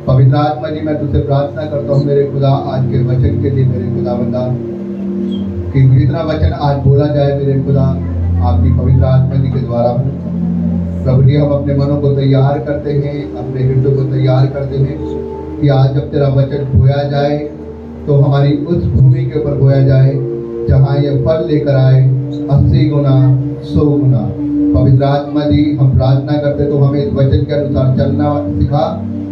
पवित्र आत्मा जी, मैं तुझसे प्रार्थना करता हूँ मेरे खुदा, आज के वचन के लिए मेरे खुदा बंदा, कि जितना वचन आज बोला जाए मेरे खुदा आपकी पवित्र आत्मा जी के द्वारा हो। प्रभु जी, हम अपने मनों को तैयार करते हैं, अपने हृदय को तैयार करते हैं कि आज जब तेरा वचन बोया जाए तो हमारी उस भूमि के ऊपर बोया जाए जहाँ ये फल लेकर आए 80 गुना 100 गुना। पवित्र आत्मा जी, हम प्रार्थना करते तो हमें इस वचन के अनुसार चलना सिखा,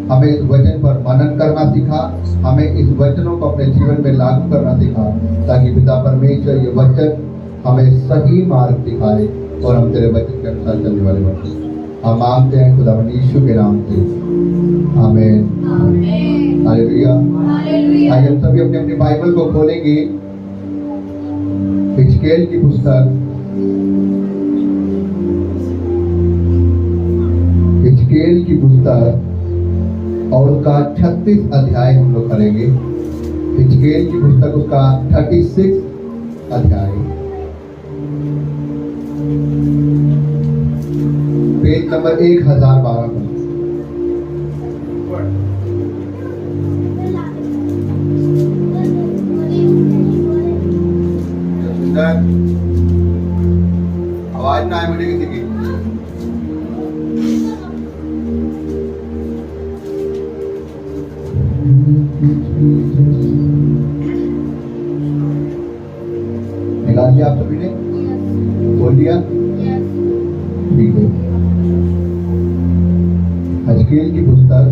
हमें इस वचन पर मनन करना सिखा, हमें इस वचनों को अपने जीवन में लागू करना सिखा, ताकि पिता परमेश्वर ये वचन हमें सही मार्ग दिखाए और हम तेरे वचन के अनुसार चलने वाले बने। हम मांगते हैं खुदा यीशु के नाम से, आमीन। हालेलुया। आज हम सभी अपनी अपनी बाइबल को खोलेंगे हिजकेल की पुस्तक, हिजकेल की पुस्तक और उसका 36 अध्याय हम लोग करेंगे। हिजकेल की पुस्तक उसका 36 अध्याय, पेज नंबर 1012 पर। आवाज ना आए मुझे किसी की। निकाल लिया आप सभी ने? बोल दिया? ठीक है। हिजकेल की पुस्तक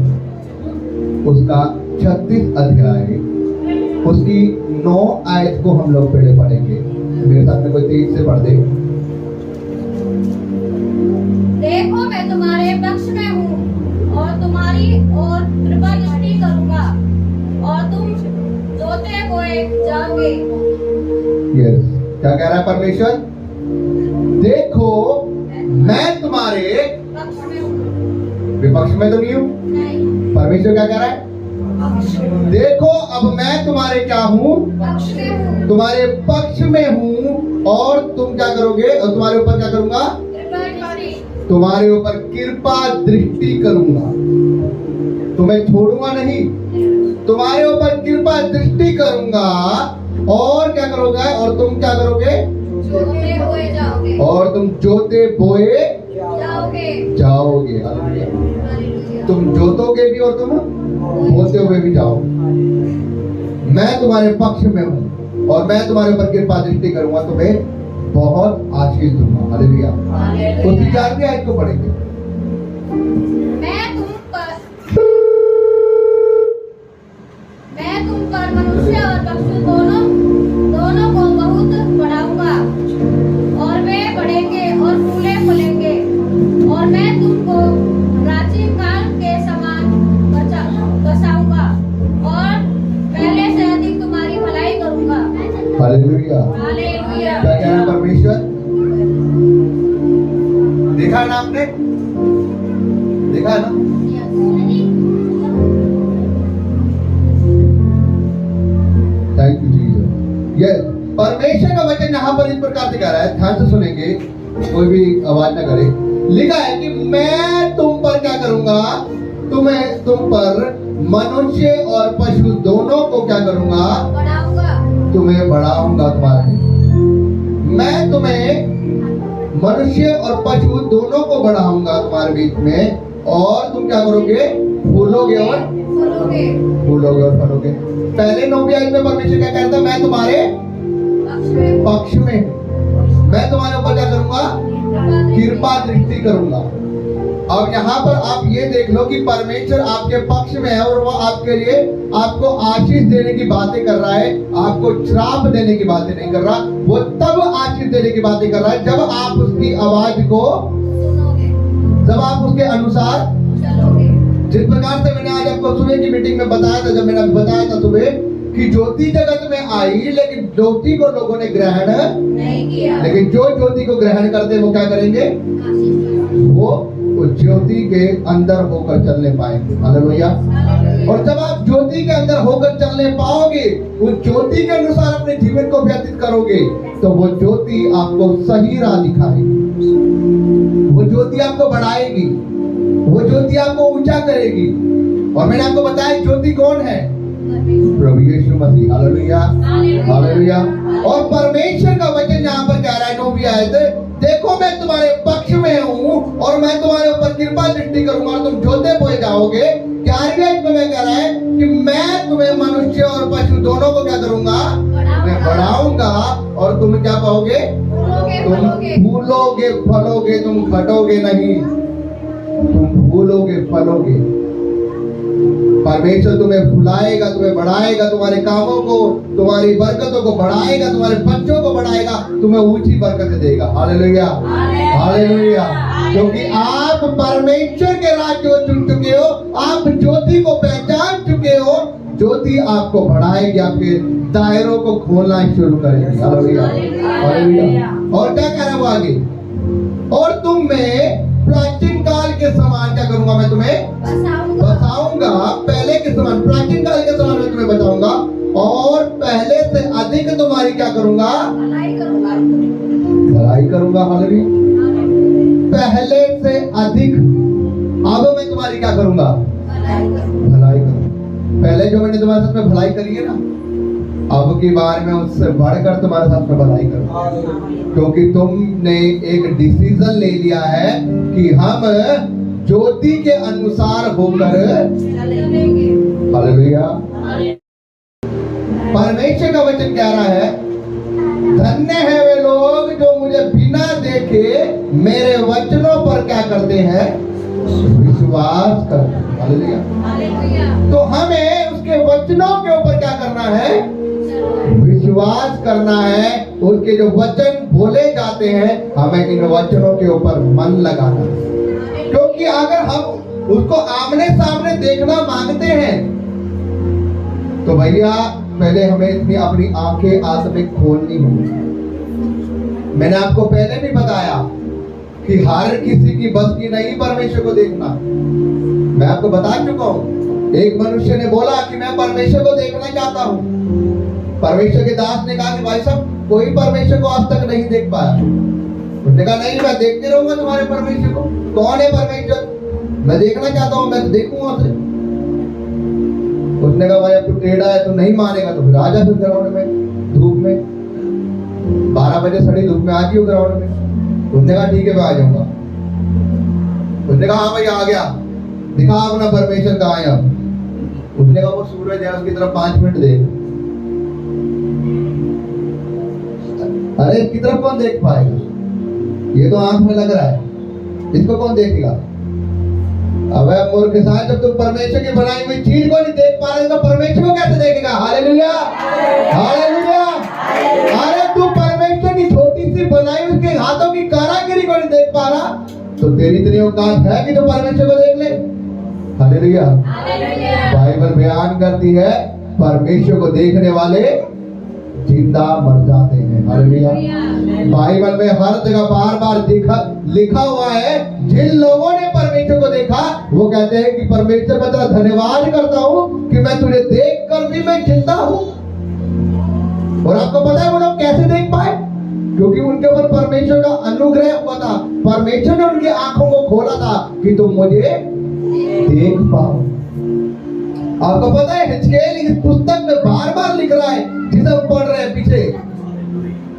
उसका 36 अध्याय, उसकी 9 आयत को हम लोग पहले पढ़ेंगे। मेरे साथ में कोई तेज से पढ़ दे। देखो मैं तुम्हारे पक्ष में हूँ और तुम्हारी और कृपा दृष्टि करूंगा और तुम जोते बोए जाओगे। यस, क्या कह रहा है परमेश्वर? देखो मैं तुम्हारे पक्ष में हूँ। विपक्ष में तो नहीं हूँ। नहीं, परमेश्वर क्या कह रहा है? देखो अब मैं तुम्हारे क्या हूँ? पक्ष में हूँ। तुम्हारे पक्ष में हूँ और तुम क्या करोगे? और तुम्हारे ऊपर क्या करूंगा? कृपा दृष्टि। तुम्हारे ऊपर कृपा दृष्टि करूंगा, तुम्हें छोड़ूंगा नहीं, तुम्हारे ऊपर कृपा दृष्टि करूंगा। और क्या करोगे? और तुम क्या करोगे? जोते बोए जाओगे। और तुम जोते बोए जाओगे। जाओगे। हालेलुया। तुम जोतोगे भी और तुम बोते हुए भी जाओ। मैं तुम्हारे पक्ष में हूँ और मैं तुम्हारे ऊपर कृपा दृष्टि करूंगा, तुम्हें बहुत आशीष दूंगा। हालेलुया। उसकी 11वीं आयत को पढ़ेंगे। मैं तुम पर मनुष्य और पशु दोनों को बहुत बढ़ाऊंगा और वे बढ़ेंगे और फूले फलेंगे और मैं तुमको प्राचीन काल के समान बसाऊंगा और पहले से अधिक तुम्हारी भलाई करूंगा। हालेलुया। हालेलुया। क्या कह रहा है परमेश्वर? देखा ना आपने? देखा ना? Thank you Jesus. ये परमेश्वर का वचन यहाँ पर इस प्रकार से कह रहा है, ध्यान से सुनेंगे, कोई भी आवाज ना करे। लिखा है कि मैं तुम पर क्या करूंगा? तुम पर मनुष्य और पशु दोनों को क्या करूंगा? बढ़ाऊंगा। तुम्हें बढ़ाऊंगा। तुम्हारे मैं तुम्हें मनुष्य और पशु दोनों को बढ़ाऊंगा तुम्हारे बीच में, और तुम क्या करोगे? फूलोगे और फलोगे। पहले 9वीं आयत में परमेश्वर क्या कहता है? मैं तुम्हारे पक्ष में, मैं तुम्हारे ऊपर क्या करूंगा? कृपा दृष्टि करूंगा। अब यहाँ पर आप ये देख लो कि परमेश्वर आपके पक्ष में है और वो आपके लिए आपको आशीष देने की बातें कर रहा है, आपको श्राप देने की बातें नहीं कर रहा। वो तब आशीष देने की बातें कर रहा है जब आप उसकी आवाज को सुनोगे, जब आप उसके अनुसार चलोगे। जिस प्रकार से मैंने आज आपको सुबह की मीटिंग में बताया था, जब मैंने बताया था सुबह कि ज्योति जगत में आई, लेकिन ज्योति को लोगों ने ग्रहण नहीं किया। लेकिन जो ज्योति को ग्रहण करते वो क्या करेंगे? वो ज्योति के अंदर होकर चलने पाएंगे। हालेलुया। और जब आप ज्योति के अंदर होकर चलने पाओगे, उस ज्योति के अनुसार अपने जीवन को व्यतीत करोगे, तो वो ज्योति आपको सही राह दिखाएगी, वो ज्योति आपको बढ़ाएगी, वो ज्योति आपको ऊंचा करेगी, और मैंने आपको बताया ज्योति कौन है? प्रभु यीशु मसीह। Hallelujah, hallelujah. और परमेश्वर का वचन यहाँ पर कह रहा है 9वीं आयत, देखो मैं तुम्हारे पक्ष में हूँ और मैं तुम्हारे ऊपर कृपा दृष्टि करूंगा और तुम जोते बोए जाओगे। 11वीं आयत में कह रहा है कि मैं तुम्हें मनुष्य और पशु दोनों को क्या करूंगा? मैं बढ़ाऊंगा और तुम क्या पाओगे? तुम फूलोगे फलोगे, तुम घटोगे नहीं, तुम फूलोगे फलोगे। परमेश्वर तुम्हें फुलाएगा, तुम्हें बढ़ाएगा, तुम्हारे कामों को, तुम्हारी बरकतों को बढ़ाएगा, तुम्हारे बच्चों को बढ़ाएगा, तुम्हें ऊंची बरकत देगा। Hallelujah, hallelujah. क्योंकि आप परमेश्वर के राज्य को चुन चुके हो, आप ज्योति को पहचान चुके हो। ज्योति आपको बढ़ाएगी, आपके दायरों को खोलना शुरू करेगी। Hallelujah, hallelujah. और क्या कह रहा है वो आगे? और तुम में प्राचीन काल के समान क्या करूंगा? मैं तुम्हें बसाऊंगा। पहले के समान, प्राचीन काल के समान मैं तुम्हें बचाऊंगा और पहले से अधिक तुम्हारी क्या करूंगा? भलाई करूंगा। हालेलुया। पहले से अधिक अब मैं तुम्हारी क्या करूंगा? भलाई करूंगा। पहले जो मैंने तुम्हारे साथ में भलाई करी है ना, अब की बार में उससे बढ़कर तुम्हारे साथ में भलाई करूंगा। क्योंकि तुमने एक डिसीजन ले लिया है कि हम ज्योति के अनुसार होकर हालेलुया। परमेश्वर का वचन कह रहा है, धन्य है वे लोग जो मुझे बिना देखे मेरे वचनों पर क्या करते हैं? विश्वास करते हैं। हालेलुया। तो हमें उसके वचनों के ऊपर क्या करना है? विश्वास करना है। उनके जो वचन बोले जाते हैं, हमें इन वचनों के ऊपर मन लगाना है। क्योंकि अगर हम उसको आमने सामने देखना मांगते हैं तो भैया पहले हमें इतनी अपनी आंखें आत्मिक खोलनी होगी। मैंने आपको पहले भी बताया कि हर किसी की बस की नहीं परमेश्वर को देखना। मैं आपको बता चुका हूं, एक मनुष्य ने बोला कि मैं परमेश्वर को देखना चाहता हूं। परमेश्वर के दास ने कहा कि भाई साहब कोई परमेश्वर को आज तक नहीं देख पाया। उसने कहा नहीं, मैं देखते रहूंगा तुम्हारे परमेश्वर को। कौन है परमेश्वर? मैं देखना चाहता हूं, मैं देखूंगा उसे। उसने कहा भाई अब तू टेढ़ा है, तू नहीं मानेगा तो फिर आ जा फिर ग्राउंड में, धूप में 12 बजे सड़ी धूप में आ जियो ग्राउंड में। उसने कहा ठीक है मैं आ जाऊंगा। उसने कहा हाँ भाई आ गया, दिखा अपना परमेश्वर कहाँ है अब। उसने कहा वो सूरज है, उसकी तरफ 5 मिनट देख। अरे इसकी तरफ कौन देख पाएगा? ये तो आंख में लग रहा है, इसको कौन देखेगा? अबे मूर्ख इंसान, जब तुम परमेश्वर की बनाई हुई चीज को नहीं देख पा रहे तो परमेश्वर को कैसे देखेगा? Hallelujah, hallelujah. अरे तू परमेश्वर की छोटी सी बनाई हुई उसके हाथों की कारागिरी को नहीं देख पा रहा तो तेरी इतनी औकात है कि तू परमेश्वर को देख ले? हालेलुया। बाइबल बयान करती है परमेश्वर को देखने वाले जिंदा मर जाते हैं। हालेलुया। बाइबल में हर जगह बार बार लिखा हुआ है, जिन लोगों ने परमेश्वर को देखा वो कहते हैं कि परमेश्वर मैं तेरा धन्यवाद करता हूँ कि मैं तुझे देख कर भी मैं जिंदा हूँ। और आपको पता है वो लोग कैसे देख पाए? क्योंकि उनके ऊपर परमेश्वर का अनुग्रह हुआ था। परमेश्वर ने उनकी आंखों को खोला था कि तुम मुझे देख पाओ। आपको पता है हिजकेल इस पुस्तक में बार बार लिख रहा है, जिसे हम पढ़ रहे हैं पीछे,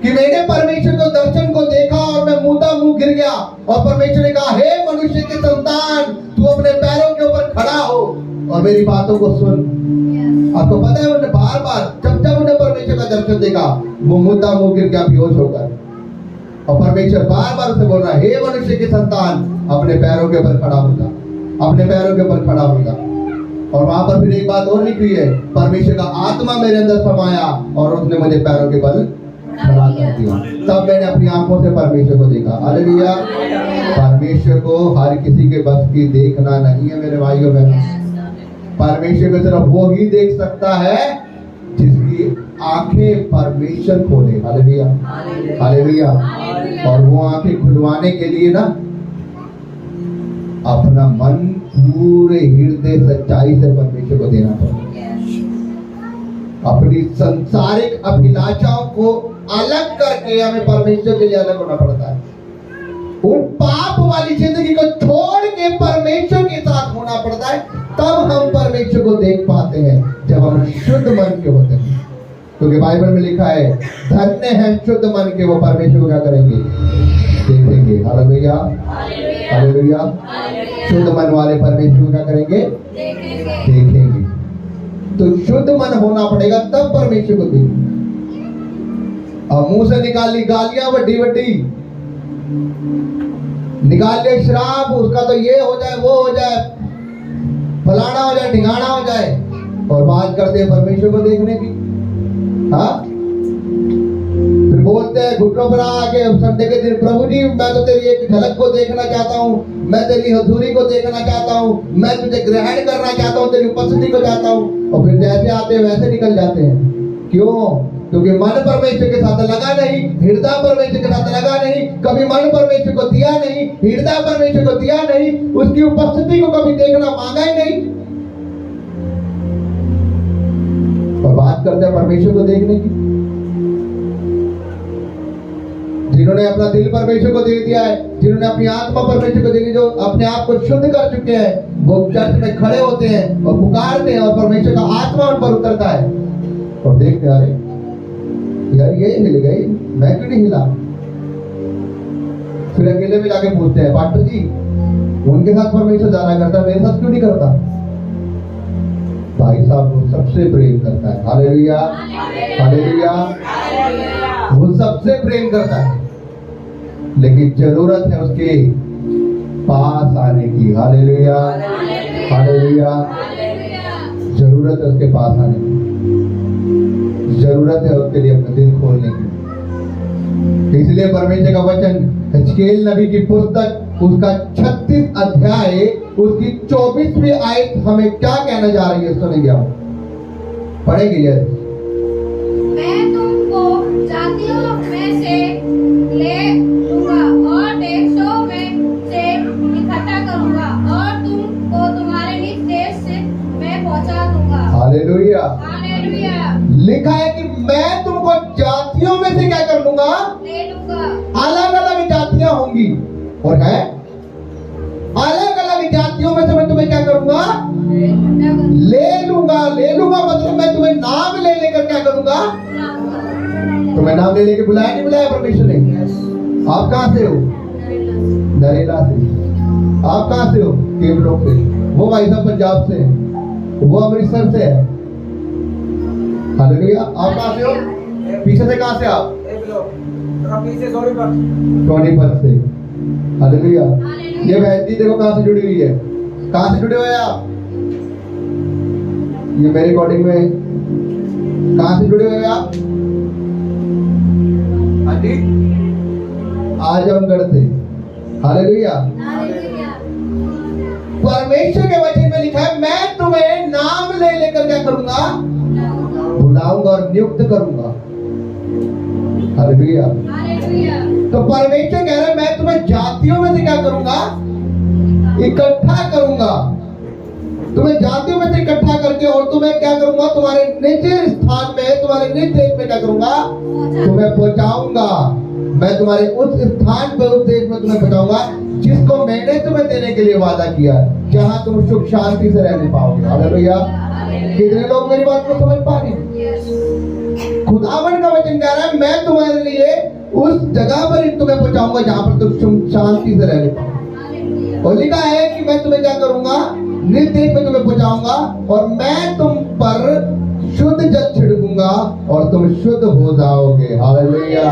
कि मैंने परमेश्वर को दर्शन को देखा और मैं मुद्दा मुंह गिर गया। और परमेश्वर ने कहा, हे मनुष्य के संतान, तू अपने पैरों के ऊपर खड़ा हो और मेरी बातों को सुन। आपको पता है उन्होंने बार बार जब जब उन्हें परमेश्वर का दर्शन देखा वो मुद्दा मुंह गिर गया बेहोश होकर। और परमेश्वर बार बार उसे बोल रहा है, हे मनुष्य के संतान, अपने पैरों के ऊपर खड़ा होगा, अपने पैरों के ऊपर खड़ा होगा। और वहां पर फिर एक बात और लिखी है, परमेश्वर का आत्मा मेरे अंदर समाया और उसने मुझे पैरों के बल खड़ा कर दिया। तब मैंने अपनी आंखों से परमेश्वर को देखा। हालेलुया। परमेश्वर को हर किसी के बस की देखना नहीं है मेरे भाइयों बहनों। परमेश्वर को सिर्फ वो ही देख सकता है जिसकी आंखें परमेश्वर खोले। Hallelujah, hallelujah. और वो आंखें खुलवाने के लिए ना अपना मन पूरे हृदय सच्चाई से परमेश्वर को देना पड़ता है। अपनी संसारिक अभिलाषाओं को अलग करके हमें परमेश्वर के लिए अलग होना पड़ता है। उन पाप वाली जिंदगी को छोड़ के परमेश्वर के साथ होना पड़ता है, तब हम परमेश्वर को देख पाते हैं जब हम शुद्ध मन के होते हैं। क्योंकि बाइबल में लिखा है धन्य है शुद्ध मन के, वो परमेश्वर को क्या करेंगे? देखेंगे। Hallelujah, hallelujah. शुद्ध मन वाले परमेश्वर को क्या करेंगे? देखेंगे। तो शुद्ध मन होना पड़ेगा तब परमेश्वर को देखेंगे। और मुंह से निकाली गालियां वड्डी वड्डी, निकाल ले शराब, उसका तो ये हो जाए वो हो जाए, फलाना हो जाए ढिंगाना हो जाए, और बात करते हैं परमेश्वर को देखने की। हाँ, फिर बोलते हैं घुटनों पर आके संडे के दिन, प्रभु जी मैं तो तेरी एक झलक को देखना चाहता हूँ, मैं तेरी हजूरी को देखना चाहता हूँ, मैं तुझे ग्रहण करना चाहता हूँ, तेरी उपस्थिति को चाहता हूँ। और फिर जैसे आते हैं वैसे निकल जाते हैं। क्यों? क्योंकि मन परमेश्वर के साथ लगा नहीं, हृदय परमेश्वर के साथ लगा नहीं, कभी मन परमेश्वर को दिया नहीं, हृदय परमेश्वर को दिया नहीं, उसकी उपस्थिति को कभी देखना मांगा ही नहीं। और बात करते हैं परमेश्वर को देखने की। जिन्होंने अपना दिल परमेश्वर को दे दिया है, जिन्होंने अपनी आत्मा परमेश्वर को दे दी, जो अपने आप को शुद्ध कर चुके हैं, वो चर्च में खड़े होते हैं और पुकारते हैं और परमेश्वर का आत्मा उन पर उतरता है और देखते आ रहे यार ये हिल गई, मैं क्यों नहीं हिला? फिर अकेले में जाके पूछते हैं पास्टर जी उनके साथ परमेश्वर जाना करता है, मेरे साथ क्यों नहीं करता? भाई साहब वो सबसे प्रेम करता है। Hallelujah, hallelujah. वो सबसे प्रेम करता है, लेकिन जरूरत है उसके पास आने की। Hallelujah, hallelujah. जरूरत है उसके पास आने की, जरूरत है उसके लिए अपना दिल खोलने की। इसलिए परमेश्वर का वचन हिजकीएल नबी की पुस्तक उसका 36 अध्याय उसकी 24वीं आयत हमें क्या कहना जा रही है सुनेंगे आप, पढ़ेंगे ये। मैं तुमको जातियों में से ले लूंगा और देशों में से इकट्ठा करूंगा और तुमको तुम्हारे निज देश से मैं पहुंचा दूंगा। Hallelujah, hallelujah. लिखा है कि मैं तुमको जातियों में से क्या कर लूंगा? ले लूंगा। अलग अलग जातियां होंगी और है अलग अलग जातियों में से मैं तुम्हें क्या करूंगा? ले लूंगा। ले लूंगा मतलब मैं तुम्हें नाम ले लेकर क्या करूंगा? तुम्हें नाम ले लेकर बुलाया नहीं बुलाया परमेश्वर ने? आप कहां से हो? नरेला से। आप कहां से हो? केवलोक से। वो भाई साहब पंजाब से है, वो अमृतसर से है। हालेलुया। आप कहां से हो? पीछे से कहां से आप? सोनीपत से। हालेलुया। ये बहन जी देखो कहां से जुड़ी हुई है, कहां से जुड़े हुए हैं आप? ये मेरे रिकॉर्डिंग में कहां से जुड़े हुए हैं आप? हाँ जी, आजमगढ़ से। हालेलुया। परमेश्वर के वचन में लिखा है मैं तुम्हें नाम ले लेकर क्या करूंगा? बुलाऊंगा और नियुक्त करूंगा। हालेलुया। तो परमेश्वर कह रहा है मैं तुम्हें जातियों में से क्या करूंगा? इकट्ठा करूंगा। तुम्हें जातियों में से इकट्ठा करके और तुम्हें क्या करूंगा? तुम्हारे निज स्थान में, तुम्हारे निज देश में क्या करूंगा? तुम्हें पहुंचाऊंगा। मैं तुम्हारे उस स्थान पर, उस देश में तुम्हें पहुंचाऊंगा जिसको मैंने तुम्हें देने के लिए वादा किया, जहां तुम सुख शांति से रहने पाओगे। हालेलुया। कितने लोग मेरी बात को समझ पा रहे? खुदावन का वचन कह रहा है मैं तुम्हारे लिए उस जगह पर तुम्हें पहुंचाऊंगा जहां पर तुम शांति से रहने पाओ। और लिखा है कि मैं तुम्हें क्या करूंगा? निज देश में तुम्हें पहुंचाऊंगा और मैं तुम पर शुद्ध जल छिड़कूंगा और तुम शुद्ध हो जाओगे। हालेलुया।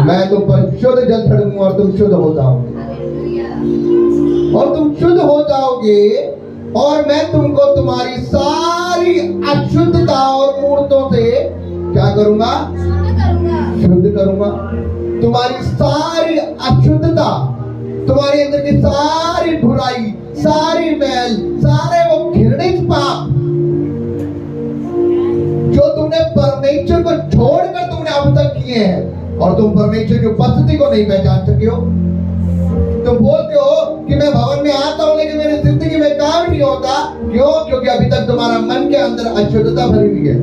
मैं तुम पर शुद्ध जल छिड़कूंगा और तुम शुद्ध हो जाओगे। और तुम शुद्ध हो जाओगे और मैं तुमको तुम्हारी सारी अशुद्धता और मूर्तों से क्या करूंगा? शुद्ध करूंगा। तुम्हारी सारी अशुद्धता, तुम्हारे अंदर की सारी बुराई, सारी मैल, सारे वो घृणित पाप जो तुमने परमेश्वर को छोड़कर तुमने अब तक किए हैं और तुम परमेश्वर की उपस्थिति को नहीं पहचान सके हो। तुम बोलते हो कि मैं भवन में आता हूं लेकिन मेरी जिंदगी में काम नहीं होता। क्यों? क्योंकि अभी तक तुम्हारा मन के अंदर अशुद्धता भरी हुई है।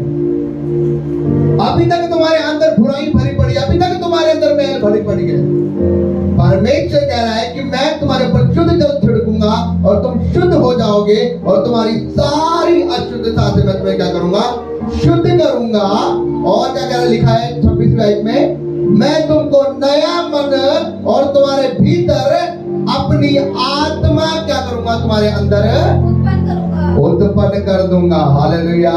अभी तक तुम्हारे अंदर बुराई भरी पड़ी, अभी तक तुम्हारे अंदर मैल भरी पड़ी है। परमेश्वर कह रहा है कि मैं तुम्हारे ऊपर शुद्ध जल छिड़कूंगा और तुम शुद्ध हो जाओगे, और तुम्हारी सारी अशुद्धता से मैं तुम्हें क्या करूंगा, शुद्ध करूंगा। और क्या कह रहा लिखा है 26वें आयत में, मैं तुमको नया मन और तुम्हारे भीतर अपनी आत्मा क्या करूंगा, तुम्हारे अंदर उत्पन्न कर दूंगा। हालेलुया।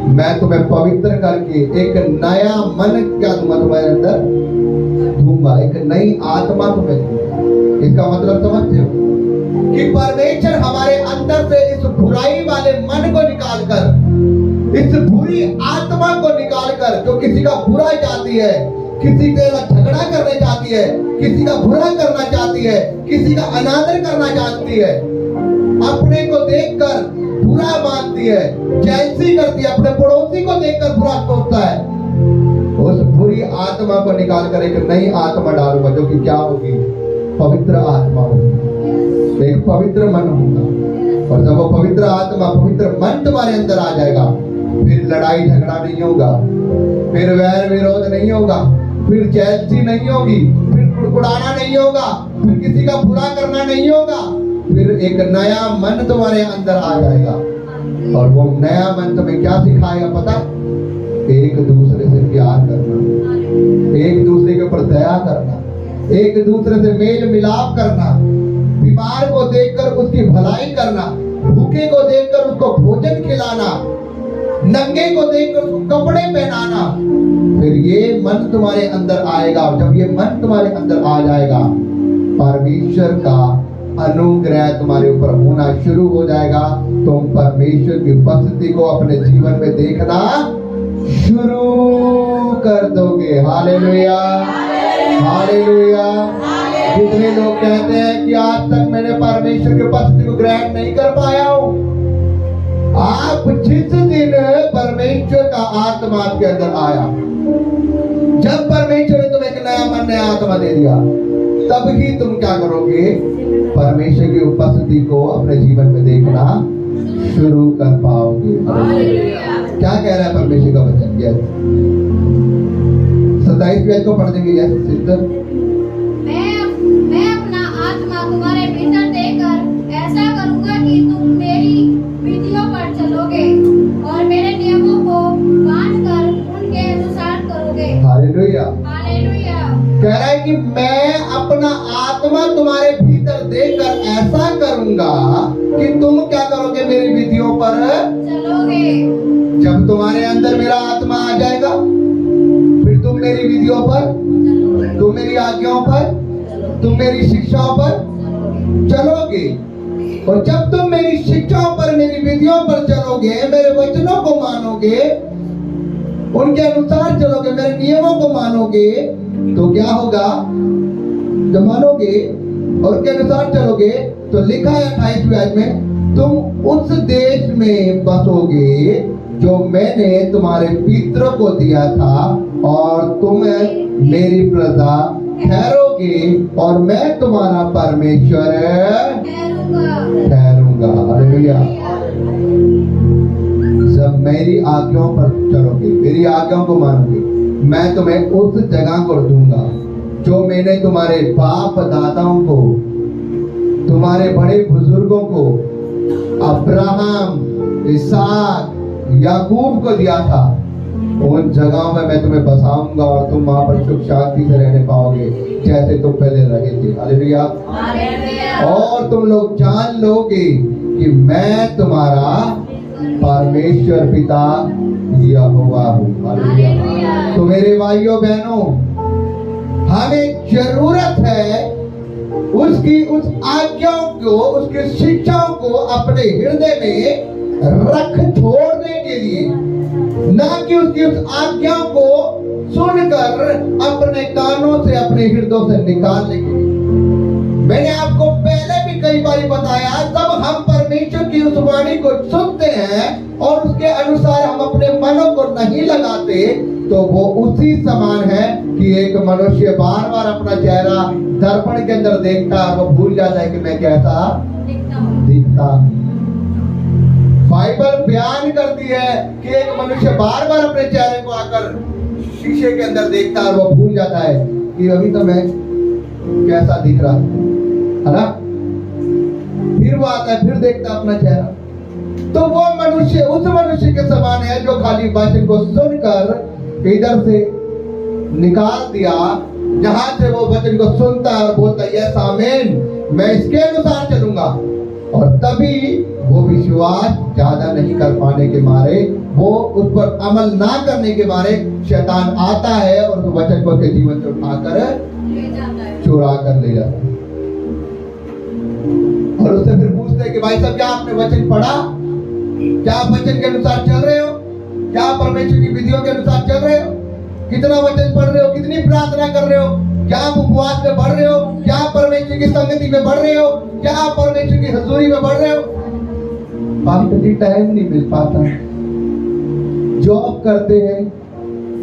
मैं तुम्हें पवित्र करके एक नया मन क्या दूंगा, तुम्हारे अंदर दूंगा, एक नई आत्मा तुम्हें दूंगा। इसका मतलब समझते हो कि परमेश्वर हमारे अंदर से इस बुराई वाले मन को निकालकर, इस बुरी आत्मा को निकालकर, जो किसी का बुरा चाहती है, किसी के साथ झगड़ा करना चाहती है, किसी का बुरा करना चाहती है, किसी का अनादर करना चाहती है, अपने को देखकर बुरा मानती है, जैसी करती है, अपने पड़ोसी को देखकर बुरा सोचता है, उस बुरी आत्मा को निकालकर एक नई आत्मा डालूंगा, जो कि क्या होगी, पवित्र आत्मा होगी, एक पवित्र मन होगा। और जब वो पवित्र आत्मा, पवित्र मन तुम्हारे अंदर आ जाएगा, फिर लड़ाई झगड़ा नहीं होगा, फिर वैर विरोध नहीं होगा, फिर जेलसी नहीं होगी, फिर कुड़कुड़ाना नहीं होगा, फिर किसी का बुरा करना नहीं होगा, फिर एक नया मन तुम्हारे अंदर आ जाएगा। और वो नया मन तुम्हें क्या सिखाएगा पता, एक दूसरे से प्यार करना, एक दूसरे के ऊपर दया करना, एक दूसरे से मेल मिलाप करना, बीमार को देखकर उसकी भलाई करना, भूखे को देखकर उसको भोजन खिलाना, नंगे को देखकर उसको कपड़े पहनाना। फिर ये मन तुम्हारे अंदर आएगा। जब ये मन तुम्हारे अंदर आ जाएगा, परमेश्वर का अनुग्रह तुम्हारे ऊपर होना शुरू हो जाएगा। तुम परमेश्वर की उपस्थिति को अपने जीवन में देखना शुरू कर दोगे। Hallelujah, hallelujah. जितने लोग कहते हैं कि आज तक मैंने परमेश्वर की उपस्थिति को ग्रहण नहीं कर पाया हूँ, आप जिस दिन परमेश्वर का आत्मा आपके अंदर आया, जब परमेश्वर ने तुम्हें एक नया मन, नया आत्मा दे दिया, तब ही तुम क्या करोगे, परमेश्वर की उपस्थिति को अपने जीवन में देखना शुरू कर पाओगे। क्या कह रहा है परमेश्वर का वचन? 27वें आयत को पढ़ देंगे सिस्टर। मैं अपना आत्मा तुम्हारे भीतर देकर ऐसा करूंगा कि तुम मेरी विधियों पर चलोगे और मेरे नियमों को मानकर उनके अनुसार करोगे। Hallelujah, hallelujah. कह रहा है कि मैं अपना आत्मा तुम्हारे भीतर देकर ऐसा करूंगा कि तुम क्या करोगे, मेरी विधियों पर चलोगे। जब तुम्हारे अंदर मेरा आत्मा आ जाएगा, फिर तुम मेरी विधियों पर, तुम मेरी आज्ञाओं पर, तुम मेरी शिक्षाओं पर चलोगे। और जब तुम मेरी शिक्षाओं पर, मेरी विधियों पर चलोगे, मेरे वचनों को मानोगे, उनके अनुसार चलोगे, मेरे नियमों को मानोगे, तो क्या होगा, जब मानोगे और उनके अनुसार चलोगे, तो लिखा है 28वें आयत में, तुम उस देश में बसोगे जो मैंने तुम्हारे पितरों को दिया था, और तुम मेरी प्रजा ठहरोगे, और मैं तुम्हारा परमेश्वर ठहरूंगा। हालेलुया। जब मेरी आज्ञाओं पर चलोगे, मेरी आज्ञाओं को मानोगे, मैं तुम्हें उस जगह को दूंगा जो मैंने तुम्हारे बाप दादाओं को, तुम्हारे बड़े बुजुर्गों को, अब्राहम, इसहाक, याकूब को दिया था। उन जगहों में मैं तुम्हें बसाऊंगा और तुम वहां पर सुख शांति से रहने पाओगे, जैसे तुम पहले रहे थे। हालेलुया। और तुम लोग जान लोगे कि मैं तुम्हारा परमेश्वर पिता यहोवा हूँ। हालेलुया। तो मेरे भाइयों बहनों, हमें जरूरत है उसकी उस आज्ञाओं को, उसकी शिक्षाओं को अपने हृदय में रख छोड़ने के लिए, ना कि उसकी उस आज्ञाओं को सुनकर अपने कानों से, अपने हृदय से निकालने के लिए। मैंने आपको पहले भी कई बार बताया, जब हम परमेश्वर की उस वाणी को सुनते हैं और उसके अनुसार हम अपने मनों को नहीं लगाते, तो वो उसी समान है कि एक मनुष्य बार बार अपना चेहरा दर्पण के अंदर देखता है, वो भूल जाता है कि मैं कैसा दिखता हूँ। बाइबल बयान करती है कि एक मनुष्य बार बार अपने चेहरे को आकर शीशे के अंदर देखता है और वो भूल जाता है कि अभी तो मैं कैसा दिख रहा है ना। फिर वो आता है, फिर देखता है अपना चेहरा। तो वो मनुष्य उस मनुष्य के समान है जो खाली वचन को सुनकर इधर से निकाल दिया, जहां से वो वचन को सुनता है और बोलता है यस आमीन, मैं इसके अनुसार चलूंगा, और तभी वो विश्वास ज्यादा नहीं कर पाने के मारे, वो उस पर अमल ना करने के मारे शैतान आता है और उस वचन को उसके जीवन से उठाकर चुरा कर ले जाता है। और उससे फिर पूछते हैं कि भाई साहब क्या आपने वचन पढ़ा, क्या आप वचन के अनुसार चल रहे हो, क्या आप परमेश्वर की विधियों के अनुसार चल रहे हो, कितना वचन पढ़ रहे हो, कितनी प्रार्थना कर रहे हो, क्या आप उपवास में बढ़ रहे हो, क्या आप परमेश्वर की संगति में बढ़ रहे हो, क्या आप परमेश्वर की हजूरी में बढ़ रहे हो। कभी टाइम नहीं मिल पाता, जॉब करते हैं,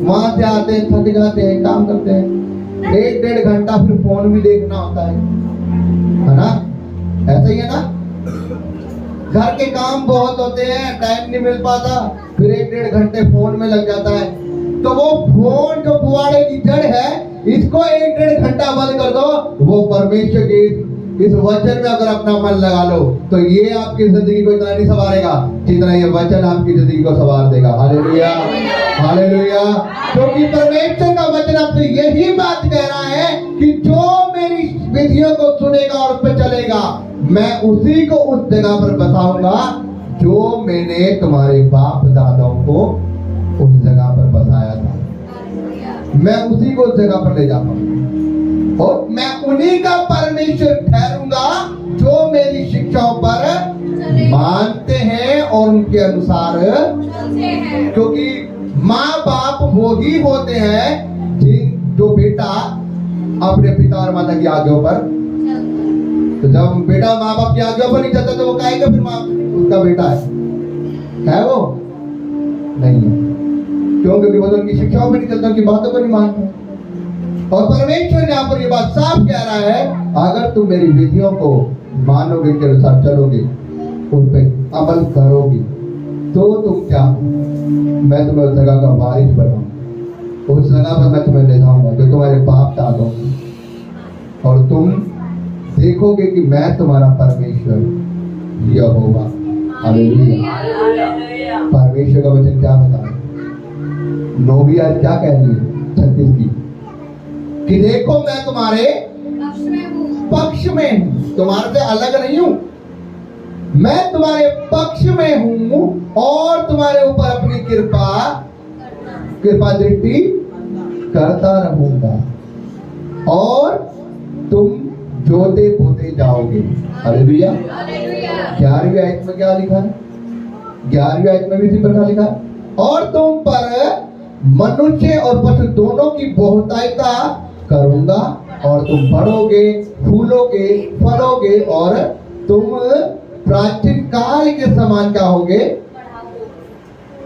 वहां से आते हैं, थक जाते हैं, काम करते हैं, 1-1.5 घंटा फिर फोन भी देखना होता है ना, ऐसा ही है ना। घर के काम बहुत होते हैं, टाइम नहीं मिल पाता, फिर 1-1.5 घंटे फोन में लग जाता है। तो वो फोन जो पुआड़े की जड़ है, इसको 1-1.5 घंटा बंद कर दो, वो परमेश्वर के इस वचन में अगर अपना मन लगा लो तो ये आपकी जिंदगी को इतना नहीं संवारेगा जितना ये वचन आपकी जिंदगी को संवार देगा। Hallelujah, hallelujah. क्योंकि परमेश्वर का वचन आपसे यही बात कह रहा है कि जो मेरी विधियों को सुनेगा और उस पर चलेगा, मैं उसी को उस जगह पर बसाऊंगा जो मैंने तुम्हारे बाप दादाओं को उस जगह पर बसाया था। मैं उसी को उस जगह पर ले जाता हूँ और मैं उन्हीं का परमेश्वर ठहरूंगा जो मेरी शिक्षाओं पर मानते हैं और उनके अनुसार चलते हैं। क्योंकि माँ बाप वो ही होते हैं जो बेटा अपने पिता और माता की आज्ञा पर, तो जब बेटा माँ बाप की आज्ञा पर नहीं चलता तो वो कहेगा फिर माँ उसका बेटा है वो नहीं है। क्यों? क्योंकि वो तो उनकी शिक्षाओं पर नहीं चलता, उनकी बातों पर नहीं मानता। और परमेश्वर यहाँ पर ये बात साफ कह रहा है, अगर तुम मेरी विधियों को मानोगे, के अनुसार चलोगे, उन पे अमल करोगे, तो तुम क्या, मैं तुम्हें उस जगह का वारिस बनाऊंगा, उस जगह पर मैं तुम्हें ले जाऊंगा जो तुम्हारे बाप दादों, और तुम देखोगे कि मैं तुम्हारा परमेश्वर यहोवा। हालेलुया। परमेश्वर का वचन क्या बता रहा है? 9वीं आयत क्या कह रही है 36 की, कि देखो मैं तुम्हारे पक्ष में हूं, तुम्हारे से अलग नहीं हूं, मैं तुम्हारे पक्ष में हूं और तुम्हारे ऊपर अपनी कृपा दृष्टि करता रहूंगा और तुम जोते बोते जाओगे। हालेलुया। 11वीं आयत में क्या लिखा है? 11वीं आयत में भी इसी प्रकार लिखा है, और तुम पर मनुष्य और पशु दोनों की बहुतायता करूंगा और तुम बढ़ोगे, फूलोगे, फलोगे और तुम प्राचीन काल के समान क्या होगे?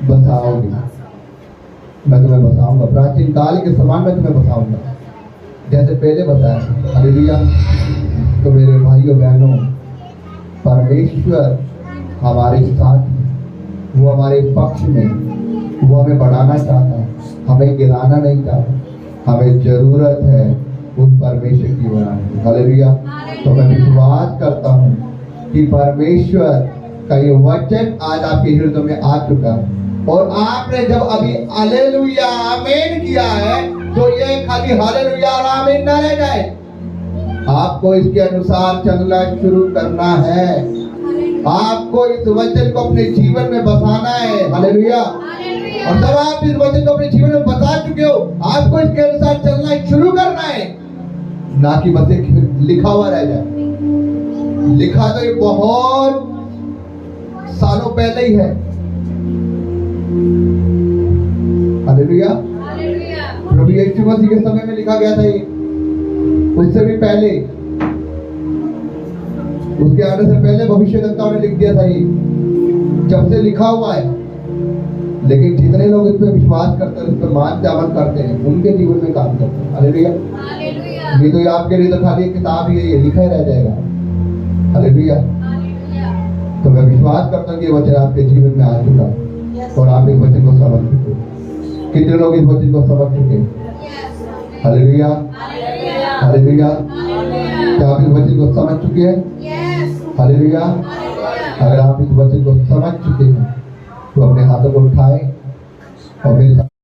बसाओगे। मैं तुम्हें बसाऊंगा, प्राचीन काल के समान मैं तुम्हें बसाऊंगा, जैसे पहले बताया। हालेलुया। तो मेरे भाइयों बहनों, परमेश्वर हमारे साथ, वो हमारे पक्ष में, वो हमें बढ़ाना चाहता है, हमें गिराना नहीं चाहता। हमें जरूरत है उस परमेश्वर की बनाने की। हालेलुया। तो मैं विश्वास करता हूँ कि परमेश्वर का ये वचन आज आपके हृदय में आ चुका है, और आपने जब अभी हालेलुया आमीन किया है तो ये खाली हालेलुया और आमीन ना रह जाए, आपको इसके अनुसार चलना शुरू करना है, आपको इस वचन को अपने जीवन में बसाना है। हालेलुया। और जब आप इस वचन को अपने जीवन में बता चुके हो, आपको इसके अनुसार चलना शुरू करना है, ना कि बस एक लिखा हुआ रह जाए। लिखा तो ये बहुत सालों पहले ही है। हालेलुया। प्रभु यीशु मसीह के समय में लिखा गया था ये, उससे भी पहले, उसके आने से पहले भविष्यवक्ताओं ने लिख दिया था ये, जब से लिखा हुआ है। लेकिन जितने लोग इस पर विश्वास करते हैं, इस पर मानते अमल करते हैं, उनके जीवन में काम करते हैं। हालेलुया। ये तो आपके लिए तो खाली एक किताब ही है, ये लिखा ही रह जाएगा। हालेलुया। तो मैं विश्वास करता हूँ कि ये वचन आपके जीवन में आ चुका है और आप इस वचन को समझ चुके हैं। कितने लोग इस वचन को समझ चुके हैं? Hallelujah, hallelujah. क्या आप इस वचन को समझ चुके हैं? हालेलुया। अगर आप इस वचन को समझ चुके हैं तो अपने हाथों को उठाएं और मेरे साथ